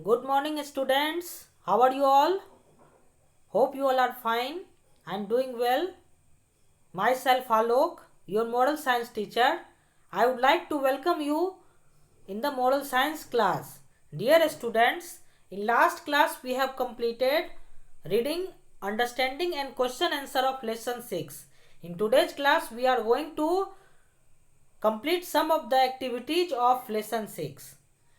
Good morning, students. How are you all? Hope you all are fine and doing well. Myself, Alok, your moral science teacher. I would like to welcome you in the moral science class. Dear students, in last class we have completed reading, understanding, and question answer of lesson 6. In today's class, we are going to complete some of the activities of lesson 6.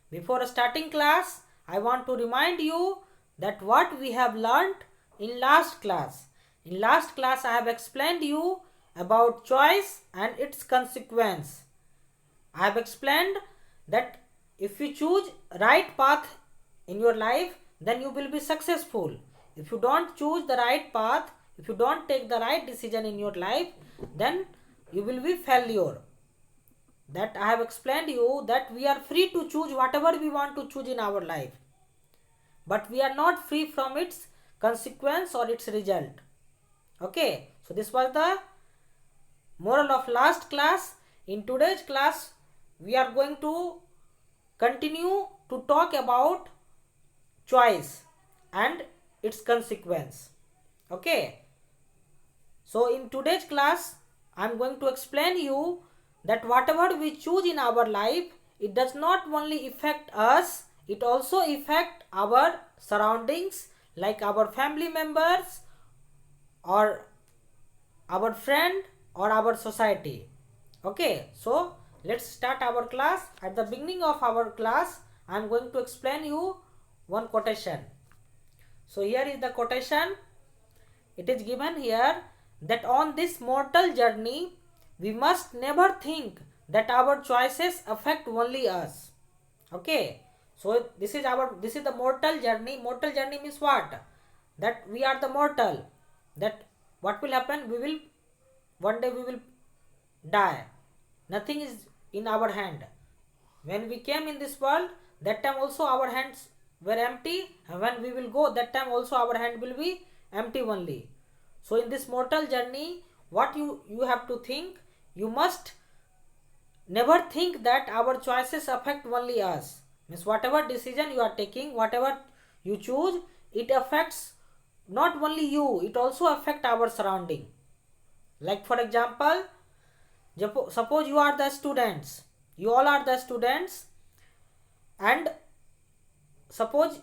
Before starting class, I want to remind you that what we have learnt in last class. In last class, I have explained you about choice and its consequence. I have explained that if you choose right path in your life, then you will be successful. If you don't choose the right path, if you don't take the right decision in your life, then you will be failure. That I have explained you that we are free to choose whatever we want to choose in our life, but we are not free from its consequence or its result. Okay, so this was the moral of last class. In today's class, we are going to continue to talk about choice and its consequence. Okay, so in today's class, I am going to explain you that whatever we choose in our life, it does not only affect us, it also affect our surroundings, like our family members or our friend or our society. Okay, so let's start our class. At the beginning of our class, I am going to explain you one quotation. So here is the quotation. It is given here that on this mortal journey, we must never think that our choices affect only us. Okay, so this is the mortal journey. Mortal journey means what? That we are the mortal. That what will happen? We will one day we will die. Nothing is in our hand. When we came in this world, that time also our hands were empty, and when we will go, that time also our hand will be empty only. So in this mortal journey, what you have to think, you must never think that our choices affect only us. Means whatever decision you are taking, whatever you choose, it affects not only you, it also affect our surrounding. Like for example, suppose you are the students, you all are the students, and suppose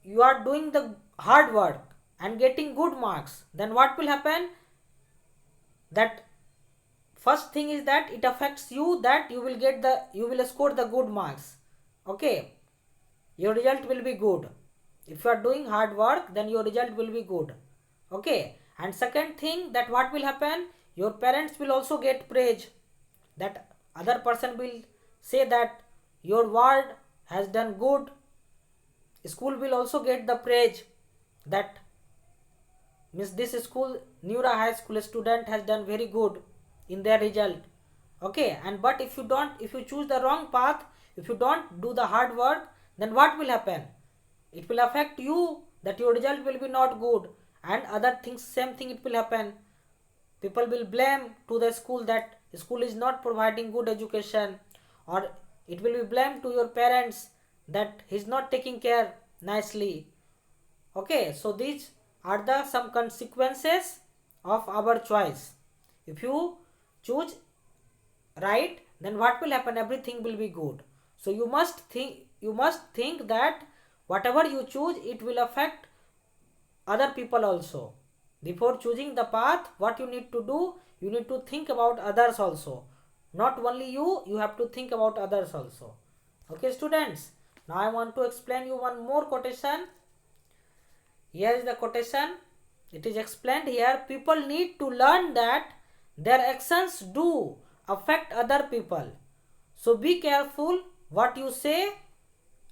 you are doing the hard work and getting good marks, then what will happen? That first thing is that it affects you, that you will score the good marks. Okay, your result will be good. If you are doing hard work, then your result will be good. Okay, and second thing, that what will happen, your parents will also get praise. That other person will say that your ward has done good. School will also get the praise, that means this school, Neura High School student has done very good in their result. Okay, and but if you choose the wrong path, if you don't do the hard work, then what will happen? It will affect you, that your result will be not good, and other things, same thing it will happen. People will blame to the school that school is not providing good education, or it will be blamed to your parents that he's not taking care nicely. Okay, so these are the some consequences of our choice. If you choose right, then what will happen? Everything will be good. So you must think that whatever you choose, it will affect other people also. Before choosing the path, what you need to do, you need to think about others also. Not only you have to think about others also. Okay, students, now I want to explain you one more quotation. Here is the quotation. It is explained here. People need to learn that their actions do affect other people. So be careful what you say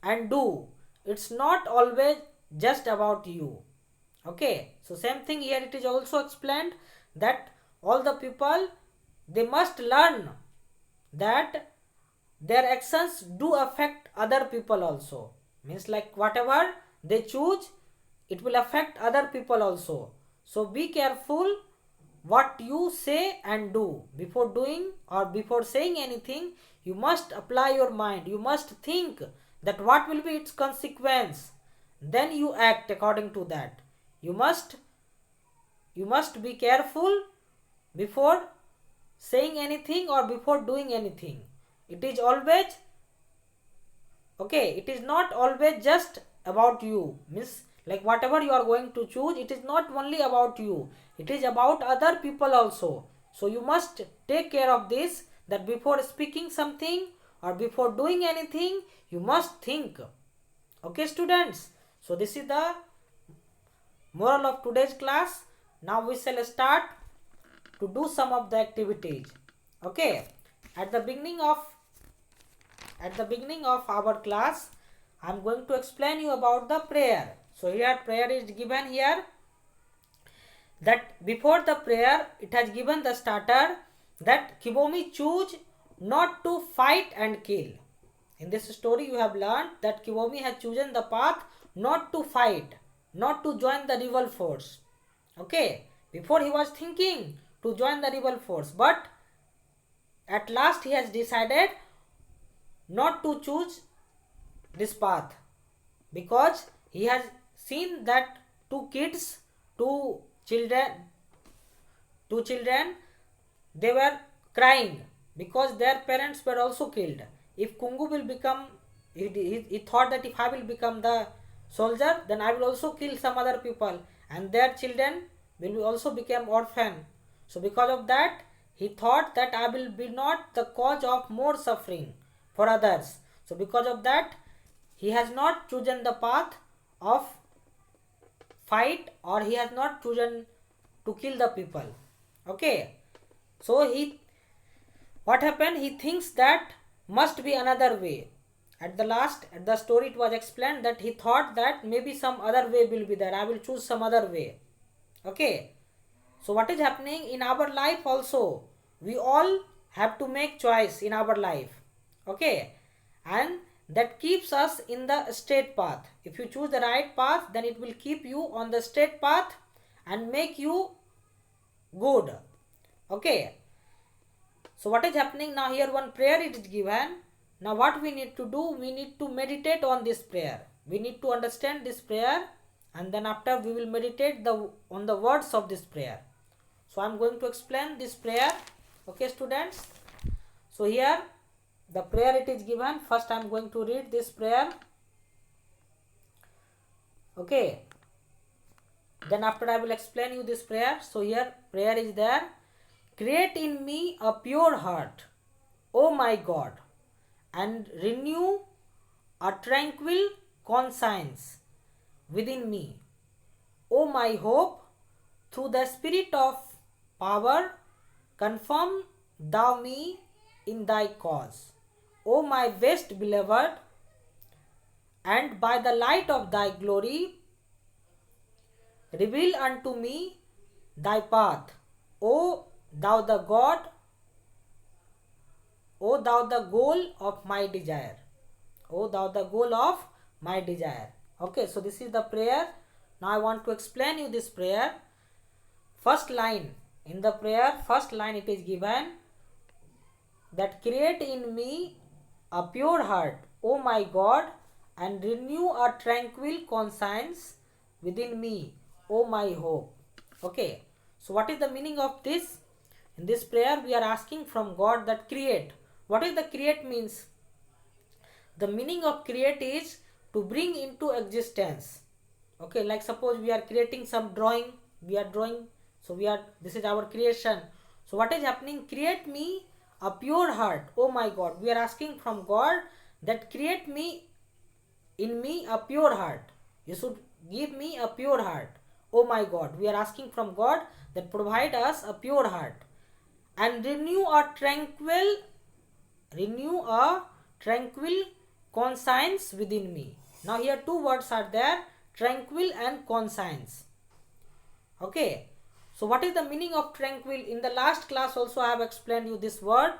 and do. It's not always just about you. Okay, so same thing here, it is also explained that all the people, they must learn that their actions do affect other people also. Means like whatever they choose, it will affect other people also. So be careful what you say and do. Before doing or before saying anything, you must apply your mind. You must think that what will be its consequence, then you act according to that. You must be careful before saying anything or before doing anything. It is always, okay, it is not always just about you. Means like whatever you are going to choose, it is not only about you, it is about other people also. So you must take care of this, that before speaking something or before doing anything, you must think. Okay students, so this is the moral of today's class. Now we shall start to do some of the activities. Okay, at the beginning of our class, I am going to explain you about the prayer. So here prayer is given here, that before the prayer it has given the starter that Kibomi choose not to fight and kill. In this story you have learned that Kibomi has chosen the path not to fight, not to join the rebel force. Okay, before he was thinking to join the rebel force, but at last he has decided not to choose this path, because he has seen that two children, they were crying because their parents were also killed. If Kungu will become, he thought that if I will become the soldier, then I will also kill some other people and their children will also become orphan. So because of that, he thought that I will be not the cause of more suffering for others. So because of that, he has not chosen the path of fight, or he has not chosen to kill the people. Okay, so what happened, he thinks that must be another way. At the story it was explained that he thought that maybe some other way will be there, I will choose some other way. Okay, so what is happening in our life also, we all have to make choice in our life. Okay, and that keeps us in the straight path. If you choose the right path, then it will keep you on the straight path and make you good. Okay, so what is happening now, here one prayer it is given. Now what we need to do, we need to meditate on this prayer, we need to understand this prayer, and then after we will meditate on the words of this prayer. So I am going to explain this prayer. Okay students, so here the prayer it is given. First I am going to read this prayer. Okay, then after I will explain you this prayer. So here prayer is there. Create in me a pure heart, O my God, and renew a tranquil conscience within me. O my hope, through the spirit of power, confirm thou me in thy cause. O my best beloved, and by the light of thy glory, reveal unto me thy path. O thou the God, O thou the goal of my desire. O thou the goal of my desire. Okay, so this is the prayer. Now I want to explain you this prayer. First line, in the prayer, first line it is given that create in me a pure heart, O my God, and renew a tranquil conscience within me, O my hope. Okay, so what is the meaning of this? In this prayer we are asking from God that create. What is the create means? The meaning of create is to bring into existence. Okay, like suppose we are creating some drawing, we are drawing, so this is our creation. So what is happening? Create me a pure heart, oh my God. We are asking from God that create in me a pure heart. You should give me a pure heart, oh my God. We are asking from God that provide us a pure heart, and renew a tranquil conscience within me. Now here two words are there, tranquil and conscience. Okay, so what is the meaning of tranquil? In the last class also I have explained you this word.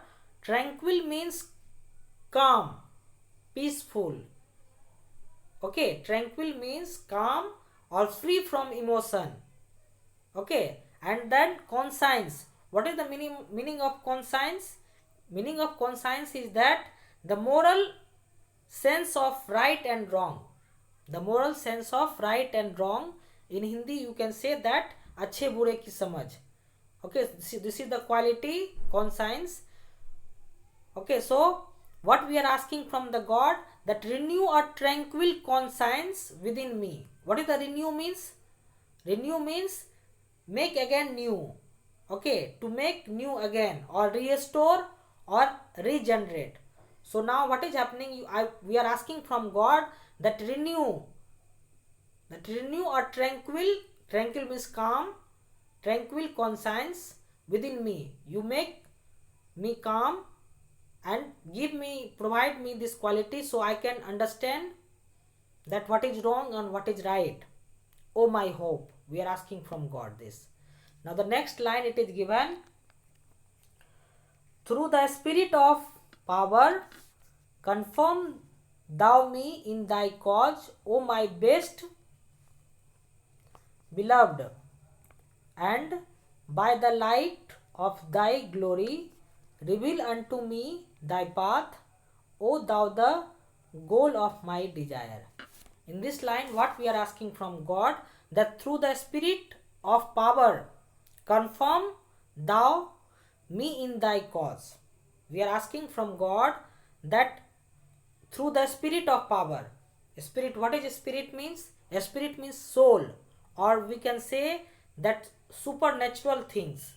Tranquil means calm, peaceful. Okay, tranquil means calm or free from emotion. Okay, and then conscience. What is the meaning of conscience? Meaning of conscience is that the moral sense of right and wrong. The moral sense of right and wrong. In Hindi you can say that अच्छे बुरे की समझ. Okay, this is the quality conscience. Okay, so what we are asking from the God, that renew a tranquil conscience within me. What is the renew means? Renew means make again new. Okay, to make new again, or restore or regenerate. So now what is happening? We are asking from God that renew a tranquil means calm, tranquil conscience within me. You make me calm and provide me this quality, so I can understand that what is wrong and what is right. Oh my hope. We are asking from God this. Now the next line it is given, through the spirit of power, confirm thou me in thy cause, O my best beloved, and by the light of thy glory, reveal unto me thy path, O thou the goal of my desire. In this line, what we are asking from God, that through the spirit of power, confirm thou me in thy cause. We are asking from God that through the spirit of power. Spirit, what is spirit means? A spirit means soul, or we can say that supernatural things.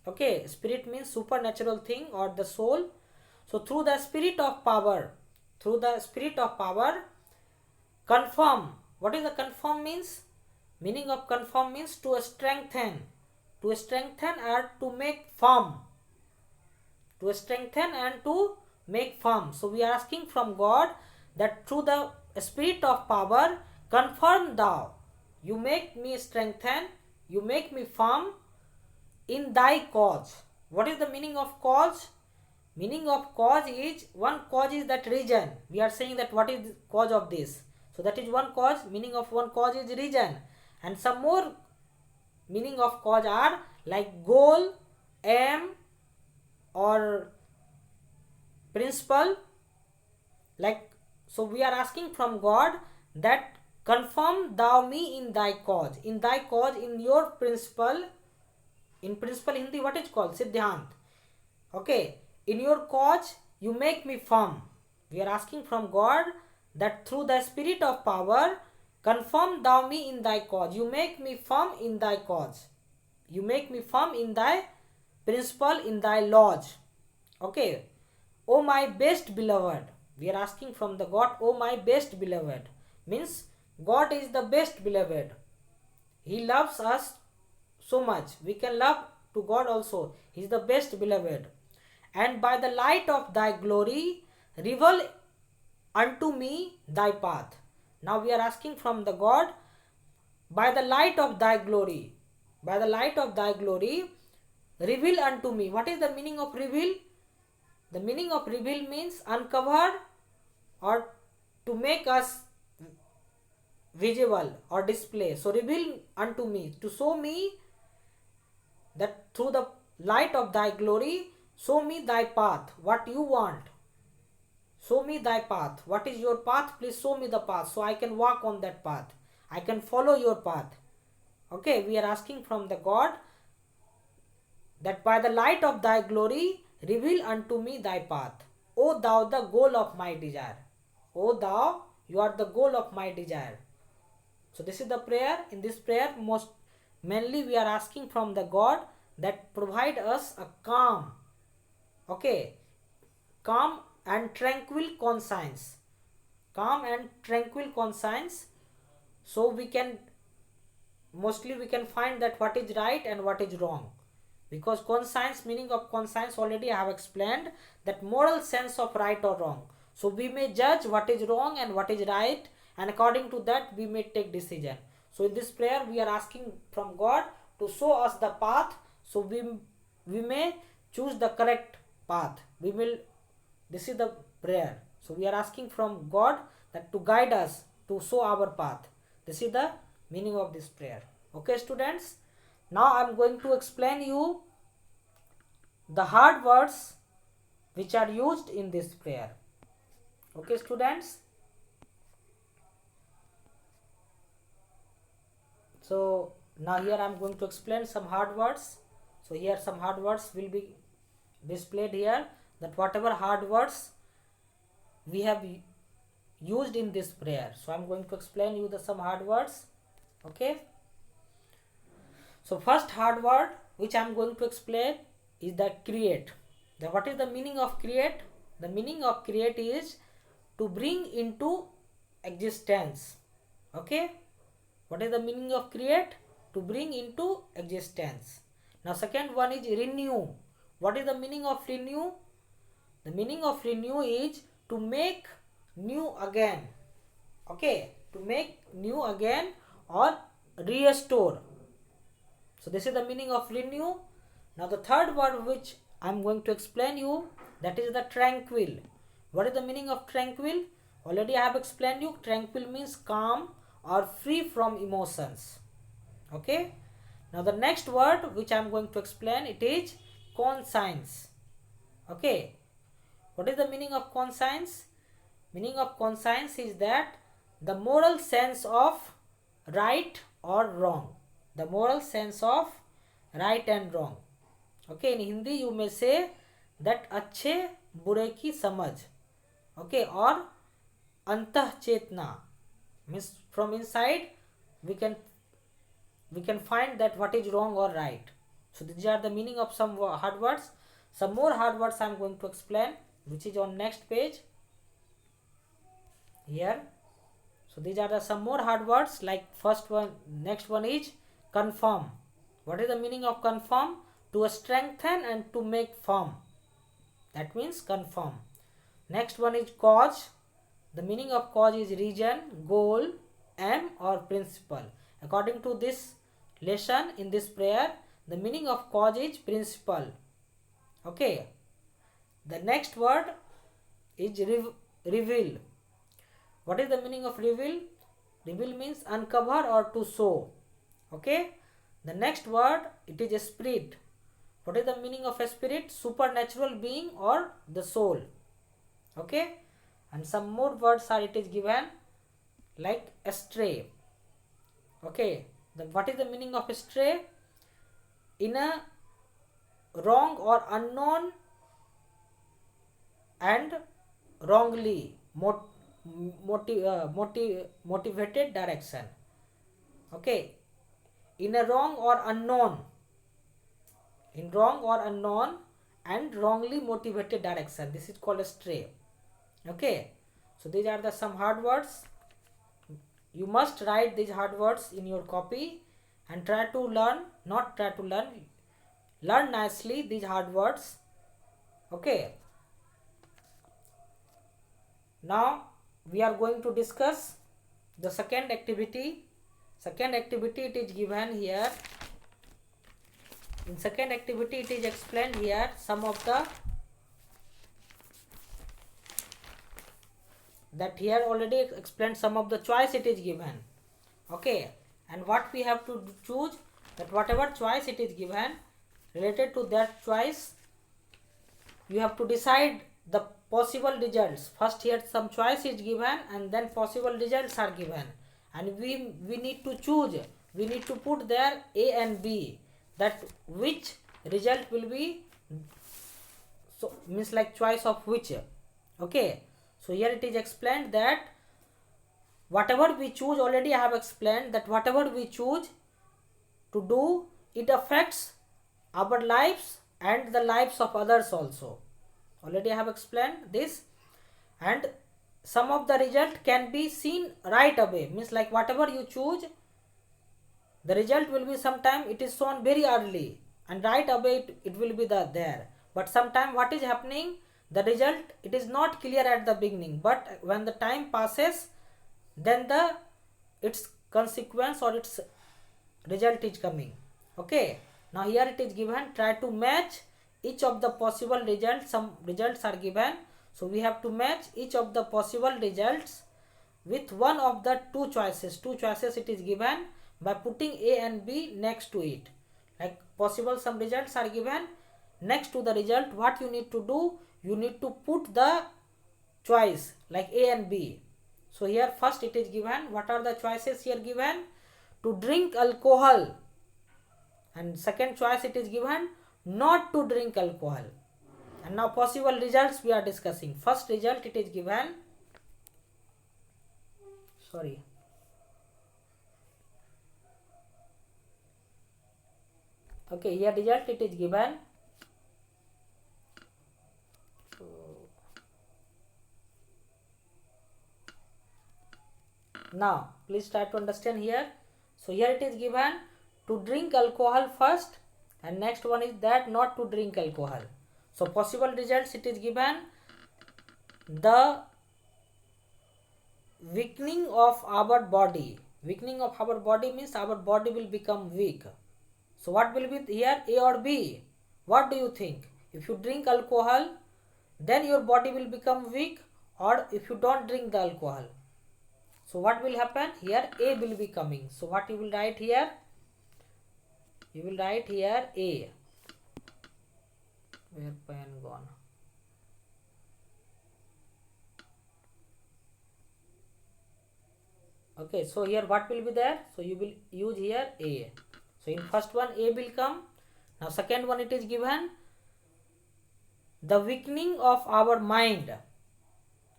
Okay, spirit means supernatural thing or the soul. So through the spirit of power, confirm. What is the confirm means? Meaning of confirm means to strengthen or to make firm. To strengthen and to make firm. So we are asking from God that through the spirit of power, confirm thou. You make me strengthen, you make me firm in thy cause. What is the meaning of cause? Meaning of cause is, one cause is that reason. We are saying that what is the cause of this. So that is one cause. Meaning of one cause is reason. And some more meaning of cause are like goal, aim, or principle. Like, so we are asking from God that confirm thou me in thy cause. In thy cause, in your principle. In principle Hindi what is called? Siddhant. Okay. In your cause, you make me firm. We are asking from God that through the spirit of power, confirm thou me in thy cause. You make me firm in thy cause. You make me firm in thy principle, in thy laws. Okay. O my best beloved. We are asking from the God, O my best beloved. Means God is the best beloved. He loves us so much. We can love to God also. He is the best beloved. And by the light of thy glory, reveal unto me thy path. Now we are asking from the God, by the light of thy glory, reveal unto me. What is the meaning of reveal? The meaning of reveal means uncover or to make us visible or display. So reveal unto me, to show me that through the light of thy glory, show me thy path, what you want. Show me thy path. What is your path? Please show me the path so I can walk on that path. I can follow your path. Okay, we are asking from the God that by the light of thy glory, reveal unto me thy path. O thou the goal of my desire. O thou, you are the goal of my desire. So this is the prayer. In this prayer, most mainly we are asking from the God that provide us a calm, okay, calm and tranquil conscience. Calm and tranquil conscience. So we can find that what is right and what is wrong. Because conscience, meaning of conscience already I have explained, that moral sense of right or wrong. So we may judge what is wrong and what is right, and according to that we may take decision. So in this prayer we are asking from God to show us the path, so we may choose the correct path. This is the prayer. So we are asking from God that to guide us, to show our path. This is the meaning of this prayer. Okay students, now I am going to explain you the hard words which are used in this prayer. Okay, students. So now here I am going to explain some hard words. So here some hard words will be displayed here, that whatever hard words we have used in this prayer. So I am going to explain you the some hard words. Okay. So first hard word which I am going to explain is the create. What is the meaning of create? The meaning of create is to bring into existence. Okay. What is the meaning of create? To bring into existence. Now second one is renew. What is the meaning of renew? The meaning of renew is to make new again. Okay, to make new again or restore. So this is the meaning of renew. Now the third word which I am going to explain you, that is the tranquil. What is the meaning of tranquil? Already I have explained you. Tranquil means calm or free from emotions. Okay. Now the next word which I am going to explain, it is conscience. Okay. What is the meaning of conscience? Meaning of conscience is that the moral sense of right or wrong. The moral sense of right and wrong. Okay, in Hindi you may say that अच्छे बुरे की समझ. Okay, or अंतः चेतना means from inside we can find that what is wrong or right. So these are the meaning of some hard words. Some more hard words I am going to explain, which is on next page here. So these are the some more hard words, like first one, next one is confirm. What is the meaning of confirm? To strengthen and to make firm. That means confirm. Next one is cause. The meaning of cause is reason, goal, aim or principle. According to this lesson in this prayer, the meaning of cause is principle. Okay. The next word is reveal. What is the meaning of reveal? Reveal means uncover or to show. Okay. The next word, it is a spirit. What is the meaning of a spirit? Supernatural being or the soul. Okay. And some more words are it is given, like astray. Okay. What is the meaning of astray? In a wrong or unknown and wrongly motivated direction. Okay. In a wrong or unknown and wrongly motivated direction. This is called astray. Okay. So these are the some hard words. You must write these hard words in your copy and try to learn, learn nicely these hard words. Okay. Now we are going to discuss the second activity. Second activity, it is given here. In second activity, it is explained here some of the, that here already explained some of the choice it is given. Okay. And what we have to choose, that whatever choice it is given, related to that choice, you have to decide the possible results. First here some choice is given and then possible results are given. And we need to choose, we need to put there A and B, that which result will be, so means like choice of which. Okay. So here it is explained that whatever we choose, already I have explained that whatever we choose to do, it affects our lives and the lives of others also. Already I have explained this. And some of the result can be seen right away, means like whatever you choose, the result will be sometime it is shown very early and right away it will be there. But sometime what is happening, the result it is not clear at the beginning, but when the time passes, then its consequence or its result is coming. Okay. Now here it is given, try to match each of the possible results. Some results are given, so we have to match each of the possible results with one of the two choices. Two choices it is given by putting A and B next to it. Like possible some results are given, next to the result what you need to do, you need to put the choice like A and B. So here first it is given, what are the choices here given? To drink alcohol, and second choice it is given not to drink alcohol. And now possible results we are discussing. First result it is given, sorry, okay, here result it is given. Now please try to understand here. So here it is given to drink alcohol first, and next one is that not to drink alcohol. So possible results it is given, the weakening of our body. Weakening of our body means our body will become weak. So what will be here, A or B? What do you think? If you drink alcohol, then your body will become weak, or if you don't drink the alcohol? So what will happen here? A will be coming. So what you will write here? You will write here A. Where pen gone? Okay, so here what will be there? So you will use here A. So in first one A will come. Now second one it is given, the weakening of our mind.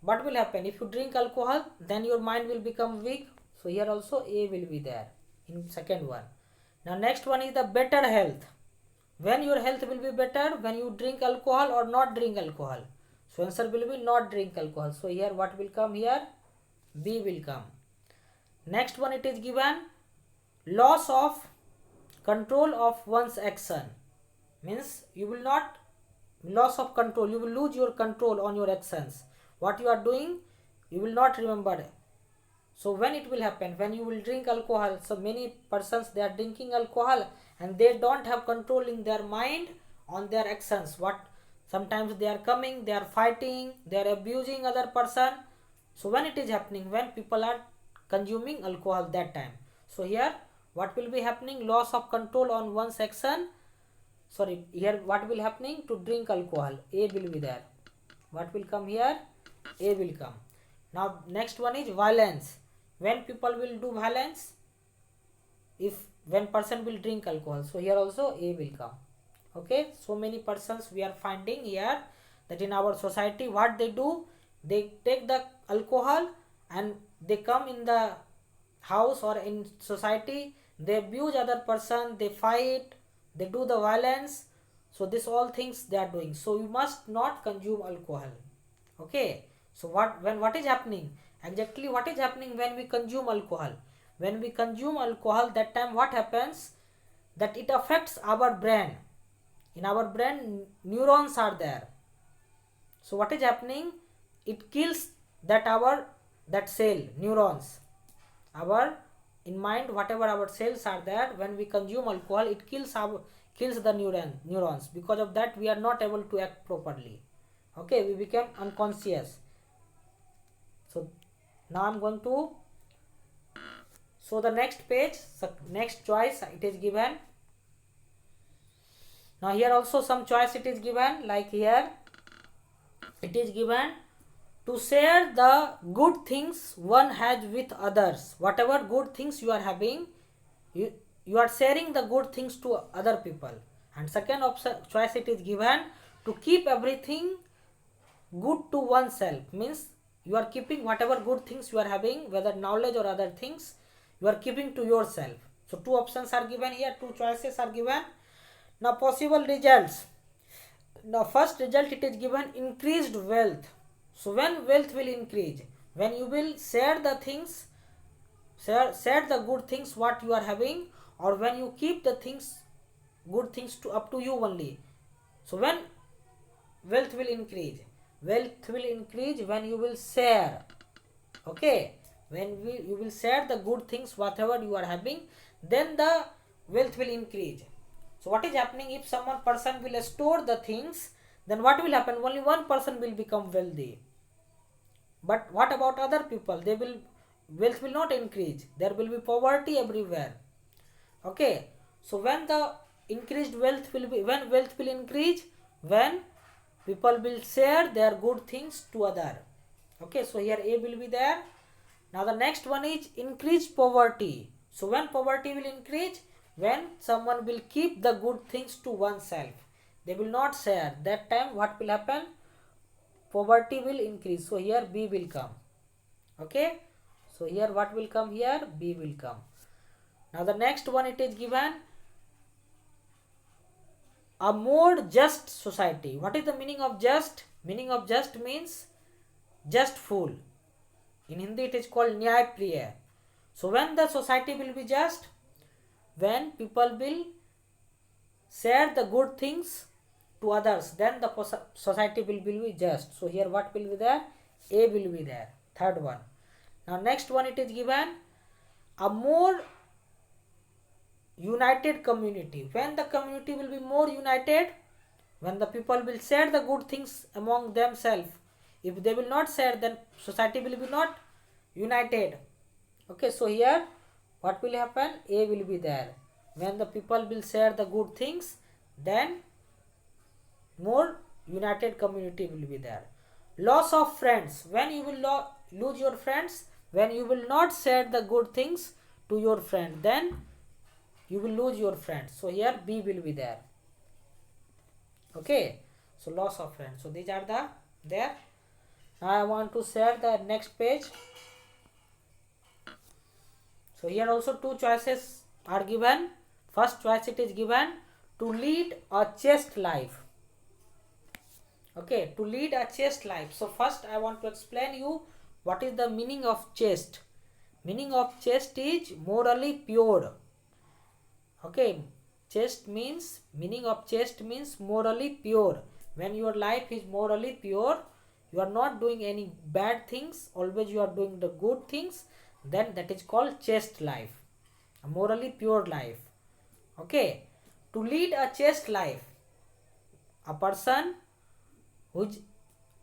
What will happen? If you drink alcohol, then your mind will become weak. So here also A will be there in second one. Now next one is the better health. When your health will be better? When you drink alcohol or not drink alcohol? So answer will be not drink alcohol. So here what will come here? B will come. Next one it is given, loss of control of one's action. Means you will not, loss of control, you will lose your control on your actions. What you are doing, you will not remember. So when it will happen? When you will drink alcohol. So many persons, they are drinking alcohol and they don't have control in their mind on their actions. What, sometimes they are coming, they are fighting, they are abusing other person. So when it is happening? When people are consuming alcohol, that time. So here what will be happening? Loss of control on one's action. Sorry, here what will happening? To drink alcohol. A will be there. What will come here? A will come. Now next one is violence. When people will do violence? If when person will drink alcohol. So here also A will come. Okay, so many persons we are finding here that in our society what they do, they take the alcohol and they come in the house or in society, they abuse other person, they fight, they do the violence. So this all things they are doing. So you must not consume alcohol. Okay, so what is happening? Exactly what is happening when we consume alcohol? When we consume alcohol, that time what happens? That it affects our brain. In our brain neurons are there. So what is happening? It kills that cell, neurons. Our in mind, whatever our cells are there, when we consume alcohol, it kills the neurons. Because of that we are not able to act properly. Okay, we become unconscious. So now I'm going to show the next page. So next choice it is given. Now here also some choice it is given, like here it is given to share the good things one has with others. Whatever good things you are having, you are sharing the good things to other people. And second option choice it is given, to keep everything good to oneself. Means you are keeping whatever good things you are having, whether knowledge or other things, you are keeping to yourself. So two options are given here, two choices are given. Now possible results. Now first result it is given, increased wealth. So when wealth will increase? When you will share the things, share the good things what you are having, or when you keep the things, good things to up to you only. So when wealth will increase? Wealth will increase when you will share. Okay, when you will share the good things whatever you are having, then the wealth will increase. So what is happening? If someone person will store the things, then what will happen? Only one person will become wealthy. But what about other people? Wealth will not increase. There will be poverty everywhere. Okay, so when the increased wealth will be, when wealth will increase? When people will share their good things to other. Okay, so here A will be there. Now the next one is increased poverty. So when poverty will increase? When someone will keep the good things to oneself. They will not share. That time what will happen? Poverty will increase. So here B will come. Okay. So here what will come here? B will come. Now the next one it is given a more just society. What is the meaning of just? Meaning of just means just full. In Hindi it is called Nyay Priya. So when the society will be just? When people will share the good things to others, then the society will be just. So here what will be there? A will be there. Third one. Now next one it is given a more united community. When the community will be more united? When the people will share the good things among themselves. If they will not share, then society will be not united. Okay, so here what will happen? A will be there. When the people will share the good things, then more united community will be there. Loss of friends. When you will lose your friends? When you will not share the good things to your friend, then you will lose your friends. So here B will be there. Okay, so loss of friends. So these are the there. Now I want to share the next page. So here also two choices are given. First choice it is given to lead a chaste life. Okay, to lead a chaste life. So first I want to explain you what is the meaning of chaste. Meaning of chaste is morally pure. Okay, chaste means, meaning of chaste means morally pure. When your life is morally pure, you are not doing any bad things, always you are doing the good things, then that is called chaste life, a morally pure life. Okay, to lead a chaste life, a person who's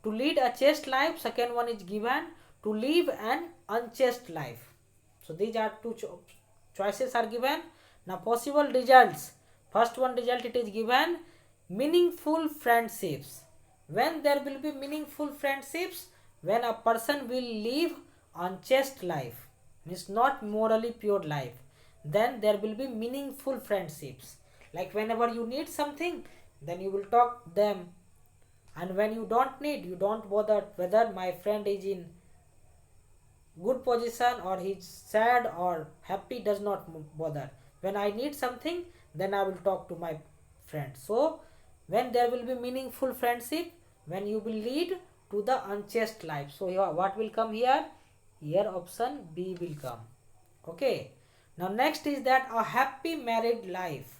to lead a chaste life. Second one is given to live an unchaste life. So these are two choices are given. Now possible results. First one result it is given meaningful friendships. When there will be meaningful friendships? When a person will live unchaste life, means not morally pure life, then there will be meaningful friendships. Like whenever you need something, then you will talk them, and when you don't need, you don't bother whether my friend is in good position or he's sad or happy, does not bother. When I need something, then I will talk to my friend. So when there will be meaningful friendship, when you will lead to the unchaste life. So here what will come here? Here option B will come. Okay, now next is that a happy married life.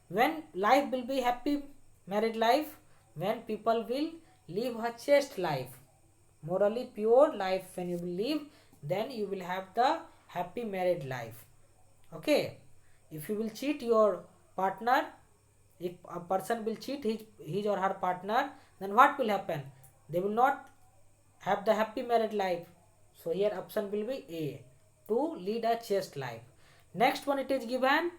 When life will be happy married life? When people will live a chaste life, morally pure life. When you will live, then you will have the happy married life. Okay, if you will cheat your partner, if a person will cheat his or her partner, then what will happen? They will not have the happy married life. So here option will be A, to lead a chaste life. Next one it is given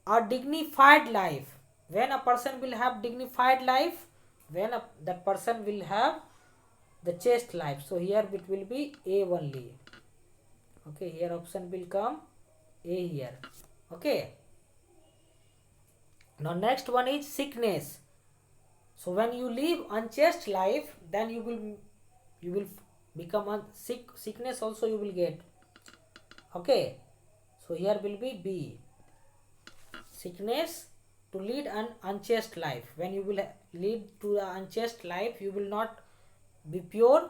a dignified life. When a person will have dignified life? When that person will have the chaste life. So here it will be A only. Okay, here option will come A here. Okay, now next one is sickness. So when you live unchaste life, then you will become sick. Sickness also you will get. Okay, so here will be B, sickness, to lead an unchaste life. When you will lead to the unchaste life, you will not be pure,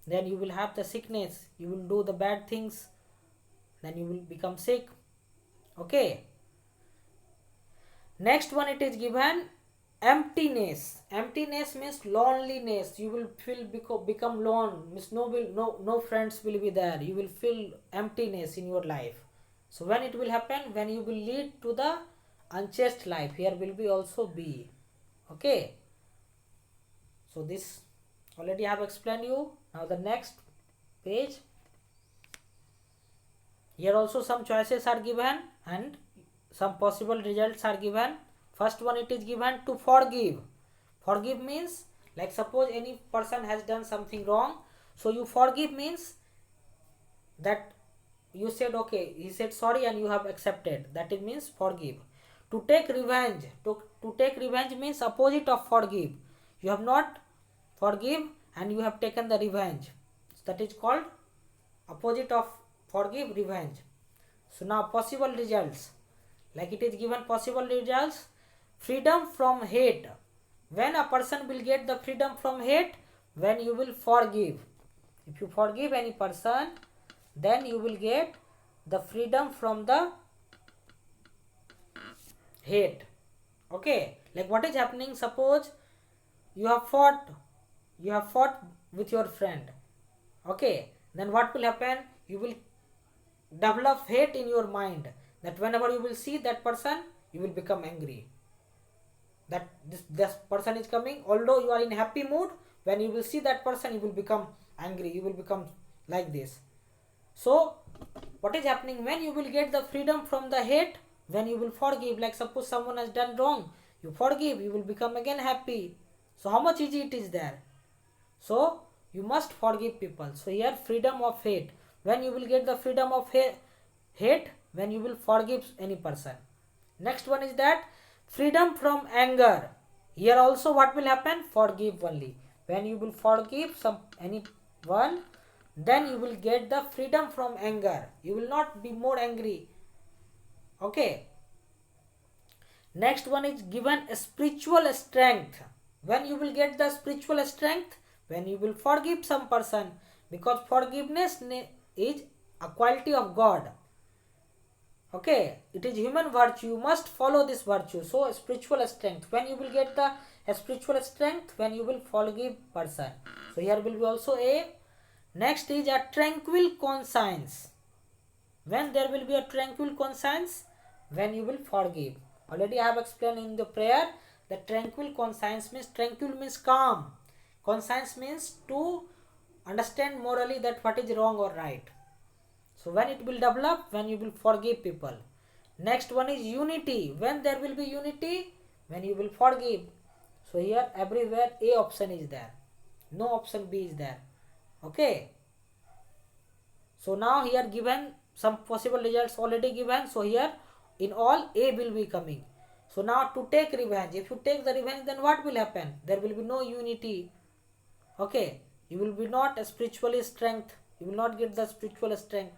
then you will have the sickness, you will do the bad things, then you will become sick. Okay, next one it is given emptiness. Emptiness means loneliness. You will feel become lone, means no friends will be there. You will feel emptiness in your life. So when it will happen? When you will lead to the unchaste life. Here will be also B. Okay, so this already I have explained you. Now the next page, here also some choices are given and some possible results are given. First one it is given to forgive. Forgive means, like suppose any person has done something wrong, So you forgive means that you said okay, he said sorry and you have accepted, that it means forgive. To take revenge, to take revenge means opposite of forgive. You have not forgive and you have taken the revenge, that is called opposite of forgive, revenge. So now possible results, like it is given possible results. Freedom from hate. When a person will get the freedom from hate, when you will forgive. If you forgive any person, then you will get the freedom from the hate. Okay, like what is happening, suppose you have fought with your friend. Okay, then what will happen, you will develop hate in your mind, that whenever you will see that person, you will become angry, that this person is coming. Although you are in happy mood, when you will see that person, you will become angry, you will become like this. So what is happening, when you will get the freedom from the hate, when you will forgive, like suppose someone has done wrong, you forgive, you will become again happy. So how much easy it is there. So you must forgive people. So here freedom of hate, when you will get the freedom of hate, when you will forgive any person. Next one is that freedom from anger. Here also what will happen, forgive only. When you will forgive anyone, then you will get the freedom from anger, you will not be more angry. Okay, next one is given a spiritual strength. When you will get the spiritual strength, when you will forgive some person, because forgiveness is a quality of God. Okay, it is human virtue, you must follow this virtue. So spiritual strength, when you will get the spiritual strength, when you will forgive person. So here will be also a. Next is a tranquil conscience. When there will be a tranquil conscience, when you will forgive. Already I have explained in the prayer that tranquil conscience means, tranquil means calm, conscience means to understand morally that what is wrong or right. So when it will develop, when you will forgive people. Next one is unity. When there will be unity, when you will forgive. So here everywhere A option is there, no option B is there. Okay, so now here given some possible results already given. So here in all A will be coming. So now to take revenge, if you take the revenge, then what will happen, there will be no unity. Okay, you will be not a spiritually strength, you will not get the spiritual strength,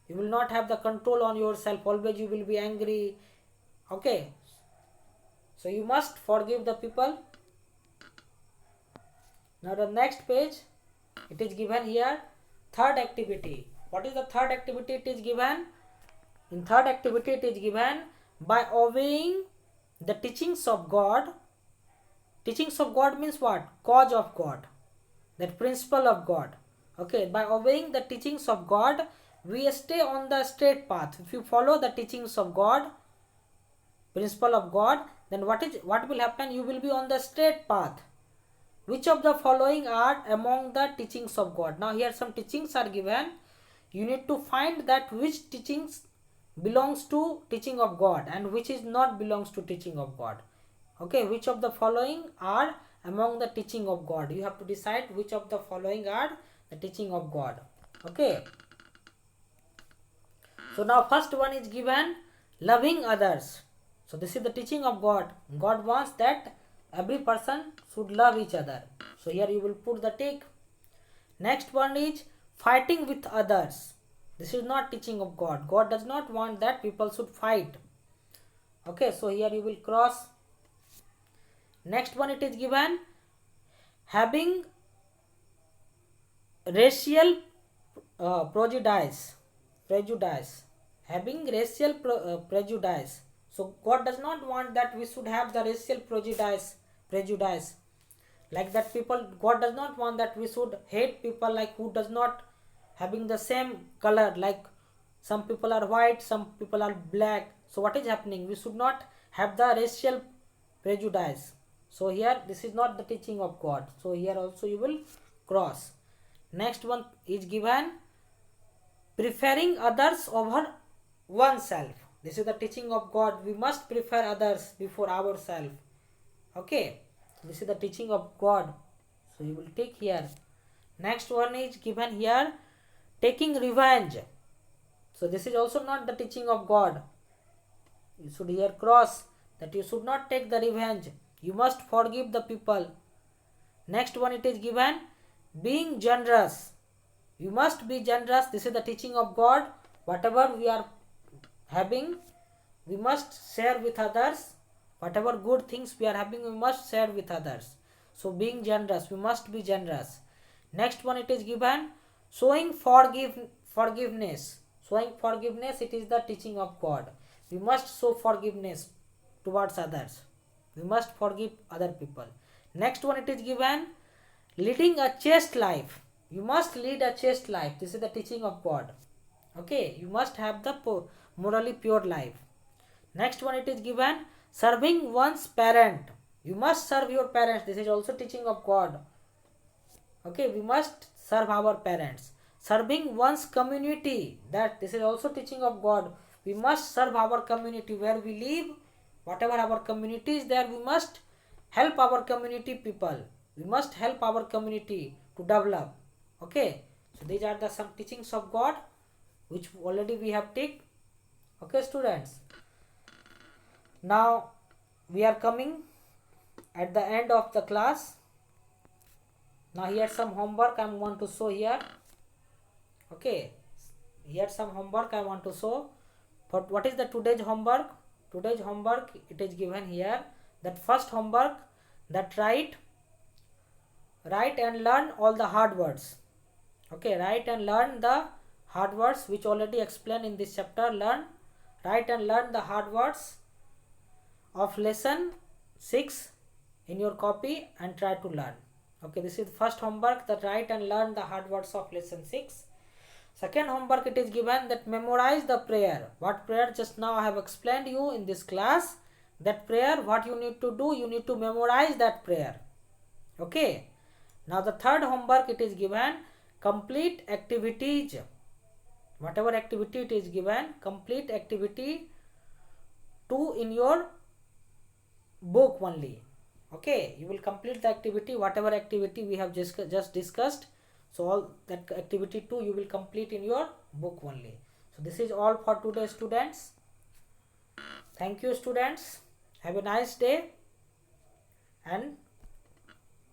you will not have the control on yourself, always you will be angry. Okay, so you must forgive the people. Now the next page, it is given here third activity. What is the third activity it is given? In third activity it is given, by obeying the teachings of God. Teachings of God means what? Cause of God, that principle of God. Okay, by obeying the teachings of God, we stay on the straight path. If you follow the teachings of God, principle of God, then what will happen, you will be on the straight path. Which of the following are among the teachings of God? Now here some teachings are given, you need to find that which teachings belongs to teaching of God and which is not belongs to teaching of God. Okay, which of the following are among the teaching of God, you have to decide which of the following are the teaching of God. Okay, so now first one is given, loving others. So this is the teaching of God. God wants that every person should love each other. So here you will put the tick. Next one is fighting with others. This is not teaching of God. God does not want that people should fight. Okay, so here you will cross. Next one it is given, having racial prejudice. Having racial prejudice. So God does not want that we should have the racial prejudice. Like that people, God does not want that we should hate people like who does not having the same color, like some people are white, some people are black. So what is happening, we should not have the racial prejudice. So here this is not the teaching of God. So here also you will cross. Next one is given, preferring others over oneself. This is the teaching of God, we must prefer others before ourselves. Okay, this is the teaching of God, so you will take here. Next one is given here, taking revenge. So this is also not the teaching of God. You should here cross that you should not take the revenge. You must forgive the people. Next one it is given, being generous. You must be generous. This is the teaching of God. Whatever we are having, we must share with others. Whatever good things we are having, we must share with others. So being generous, we must be generous. Next one it is given, showing forgiveness. Showing forgiveness, it is the teaching of God. We must show forgiveness towards others. We must forgive other people. Next one it is given, leading a chaste life. You must lead a chaste life. This is the teaching of God. Okay, you must have the morally pure life. Next one it is given, serving one's parent. You must serve your parents. This is also teaching of God. Okay, we must serve our parents. Serving one's community, that this is also teaching of God. We must serve our community where we live. Whatever our community is there, we must help our community people. We must help our community to develop. Okay, so these are the some teachings of God which already we have taken. Okay students, now we are coming at the end of the class. Now here some homework I want to show here. Okay, here some homework I want to show. But what is the today's homework? Today's homework, it is given here, that first homework, that write and learn all the hard words. Okay, write and learn the hard words which already explained in this chapter. Write and learn the hard words of lesson 6 in your copy and try to learn. Okay, this is first homework, that write and learn the hard words of lesson 6. Second homework, it is given that memorize the prayer. What prayer just now I have explained you in this class. That prayer, what you need to do, you need to memorize that prayer. Okay. Now the third homework, it is given, complete activities. Whatever activity it is given, complete activity 2 in your book only. Okay, you will complete the activity, whatever activity we have just discussed. So all that activity 2 you will complete in your book only. So this is all for today students. Thank you students. Have a nice day and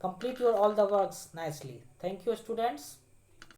complete your all the works nicely. Thank you students.